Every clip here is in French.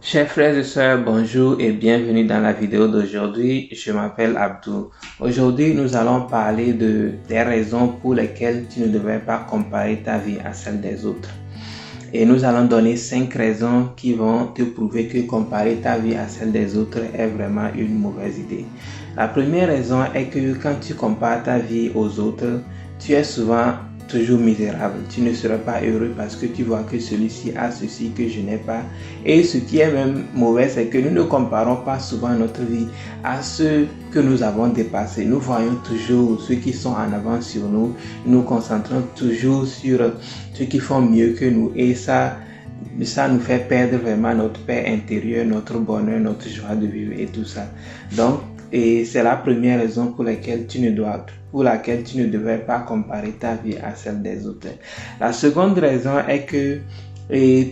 Chers frères et sœurs, bonjour et bienvenue dans la vidéo d'aujourd'hui. Je m'appelle Abdou. Aujourd'hui, nous allons parler des raisons pour lesquelles tu ne devrais pas comparer ta vie à celle des autres. Et nous allons donner 5 raisons qui vont te prouver que comparer ta vie à celle des autres est vraiment une mauvaise idée. La première raison est que quand tu compares ta vie aux autres, tu es souvent toujours misérable. Tu ne seras pas heureux parce que tu vois que celui-ci a ceci que je n'ai pas. Et ce qui est même mauvais, c'est que nous ne comparons pas souvent notre vie à ceux que nous avons dépassés. Nous voyons toujours ceux qui sont en avant sur nous. Nous concentrons toujours sur ceux qui font mieux que nous. Et ça nous fait perdre vraiment notre paix intérieure, notre bonheur, notre joie de vivre et tout ça. Donc, et c'est la première raison pour laquelle tu ne devrais pas comparer ta vie à celle des autres. La seconde raison est que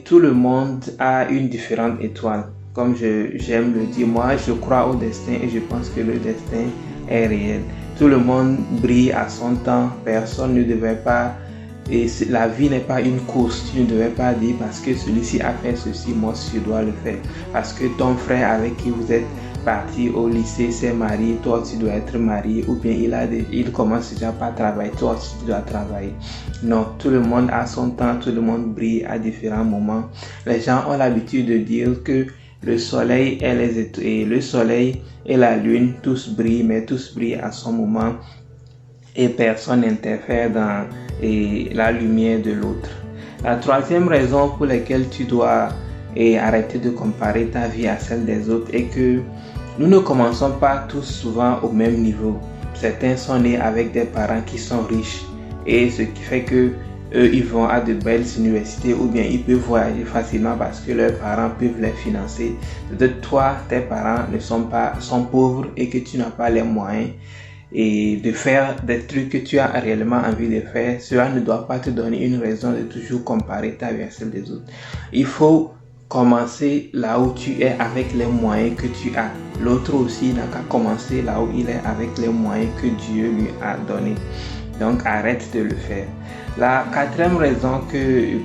tout le monde a une différente étoile. Comme j'aime le dire, moi je crois au destin et je pense que le destin est réel. Tout le monde brille à son temps, personne ne devrait pas. Et la vie n'est pas une course. Tu ne devrais pas dire parce que celui-ci a fait ceci, moi je dois le faire. Parce que ton frère avec qui vous êtes parti au lycée s'est marié, toi aussi tu dois être marié, ou bien il commence déjà pas à travailler, toi aussi tu dois travailler. Non, tout le monde a son temps, tout le monde brille à différents moments. Les gens ont l'habitude de dire que le soleil et la lune, tous brillent, mais tous brillent à son moment et personne n'interfère dans la lumière de l'autre. La troisième raison pour laquelle tu dois arrêter de comparer ta vie à celle des autres est que nous ne commençons pas tous souvent au même niveau. Certains sont nés avec des parents qui sont riches et ce qui fait que ils vont à de belles universités ou bien ils peuvent voyager facilement parce que leurs parents peuvent les financer. Peut-être toi, tes parents sont pauvres et que tu n'as pas les moyens et de faire des trucs que tu as réellement envie de faire. Cela ne doit pas te donner une raison de toujours comparer ta vie à celle des autres. Il faut commencer là où tu es avec les moyens que tu as. L'autre aussi n'a qu'à commencer là où il est avec les moyens que Dieu lui a donnés. Donc arrête de le faire. La quatrième raison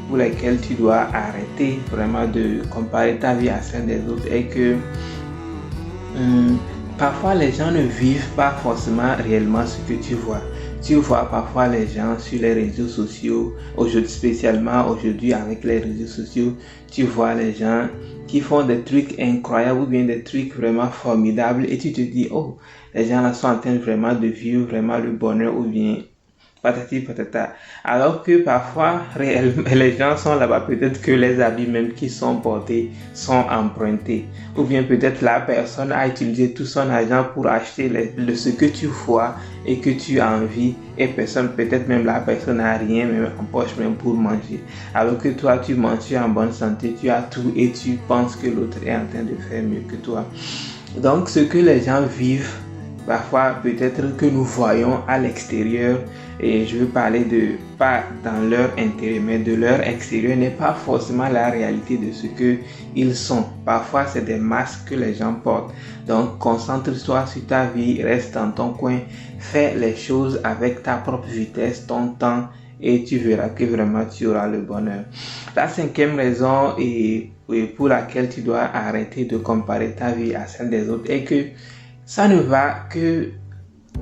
pour laquelle tu dois arrêter vraiment de comparer ta vie à celle des autres est que parfois les gens ne vivent pas forcément réellement ce que tu vois. Tu vois parfois les gens sur les réseaux sociaux, spécialement aujourd'hui avec les réseaux sociaux, tu vois les gens qui font des trucs incroyables ou bien des trucs vraiment formidables et tu te dis, oh, les gens là sont en train vraiment de vivre vraiment le bonheur ou bien patati patata. Alors que parfois, réellement, les gens sont là-bas, peut-être que les habits même qui sont portés sont empruntés. Ou bien peut-être la personne a utilisé tout son argent pour acheter ce que tu vois et que tu as envie. Et peut-être même la personne n'a rien même en poche même pour manger. Alors que toi, tu manges, tu es en bonne santé, tu as tout et tu penses que l'autre est en train de faire mieux que toi. Donc, ce que les gens vivent, parfois peut-être que nous voyons à l'extérieur, et je veux parler pas dans leur intérieur, mais de leur extérieur n'est pas forcément la réalité de ce qu'ils sont. Parfois c'est des masques que les gens portent. Donc concentre-toi sur ta vie, reste dans ton coin, fais les choses avec ta propre vitesse, ton temps, et tu verras que vraiment tu auras le bonheur. La cinquième raison et pour laquelle tu dois arrêter de comparer ta vie à celle des autres est que ça ne va que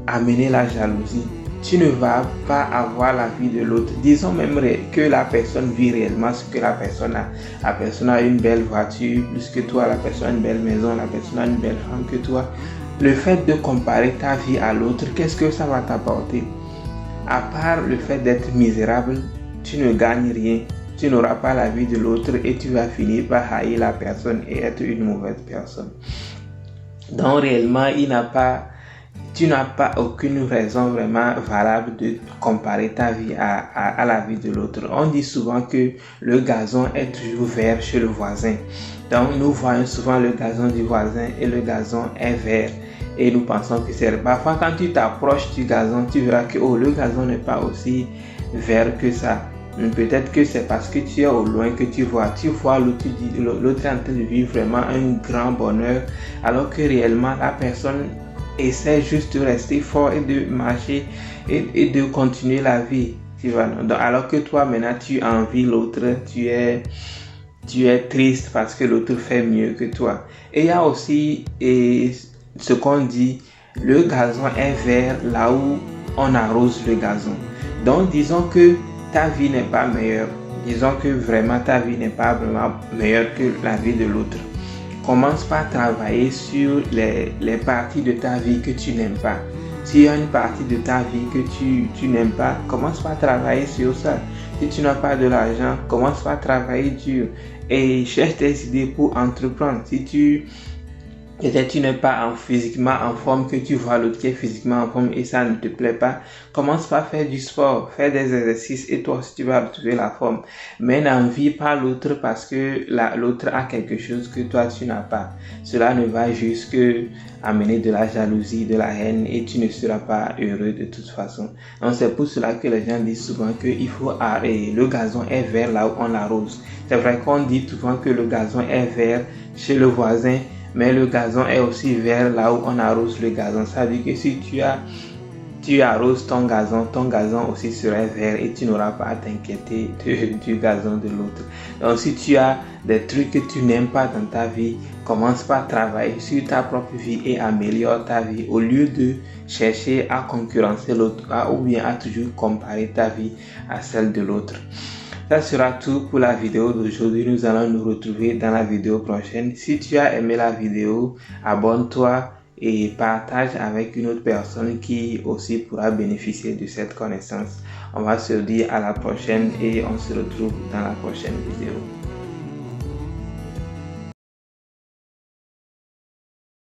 amener la jalousie. Tu ne vas pas avoir la vie de l'autre. Disons même que la personne vit réellement ce que la personne a. La personne a une belle voiture plus que toi, la personne a une belle maison, la personne a une belle femme que toi. Le fait de comparer ta vie à l'autre, qu'est-ce que ça va t'apporter? À part le fait d'être misérable, tu ne gagnes rien. Tu n'auras pas la vie de l'autre et tu vas finir par haïr la personne et être une mauvaise personne. Donc réellement, tu n'as pas aucune raison vraiment valable de comparer ta vie à la vie de l'autre. On dit souvent que le gazon est toujours vert chez le voisin. Donc nous voyons souvent le gazon du voisin et le gazon est vert. Et nous pensons que c'est... Parfois quand tu t'approches du gazon, tu verras que le gazon n'est pas aussi vert que ça. Peut-être que c'est parce que tu es au loin que tu vois l'autre est en train de vivre vraiment un grand bonheur, alors que réellement la personne essaie juste de rester fort et de marcher et de continuer la vie, tu vois. Donc, alors que toi maintenant tu envies l'autre, tu es tu es triste parce que l'autre fait mieux que toi. Et il y a aussi ce qu'on dit, le gazon est vert là où on arrose le gazon. Donc disons que ta vie n'est pas meilleure. Disons que vraiment ta vie n'est pas vraiment meilleure que la vie de l'autre. Commence par travailler sur les parties de ta vie que tu n'aimes pas. S'il y a une partie de ta vie que tu n'aimes pas, commence par travailler sur ça. Si tu n'as pas de l'argent, commence par travailler dur et cherche des idées pour entreprendre. Si peut-être tu n'es pas physiquement en forme, que tu vois l'autre qui est physiquement en forme et ça ne te plaît pas, commence par faire du sport, faire des exercices et toi aussi tu vas retrouver la forme. Mais n'envie pas l'autre parce que l'autre a quelque chose que toi tu n'as pas. Cela ne va juste que amener de la jalousie, de la haine et tu ne seras pas heureux de toute façon. Donc c'est pour cela que les gens disent souvent que le gazon est vert là où on l'arrose. C'est vrai qu'on dit souvent que le gazon est vert chez le voisin, mais le gazon est aussi vert là où on arrose le gazon. Ça veut dire que si tu arroses ton gazon aussi sera vert et tu n'auras pas à t'inquiéter du gazon de l'autre. Donc si tu as des trucs que tu n'aimes pas dans ta vie, commence par travailler sur ta propre vie et améliore ta vie au lieu de chercher à concurrencer l'autre ou bien à toujours comparer ta vie à celle de l'autre. Ça sera tout pour la vidéo d'aujourd'hui. Nous allons nous retrouver dans la vidéo prochaine. Si tu as aimé la vidéo, abonne-toi et partage avec une autre personne qui aussi pourra bénéficier de cette connaissance. On va se dire à la prochaine et on se retrouve dans la prochaine vidéo.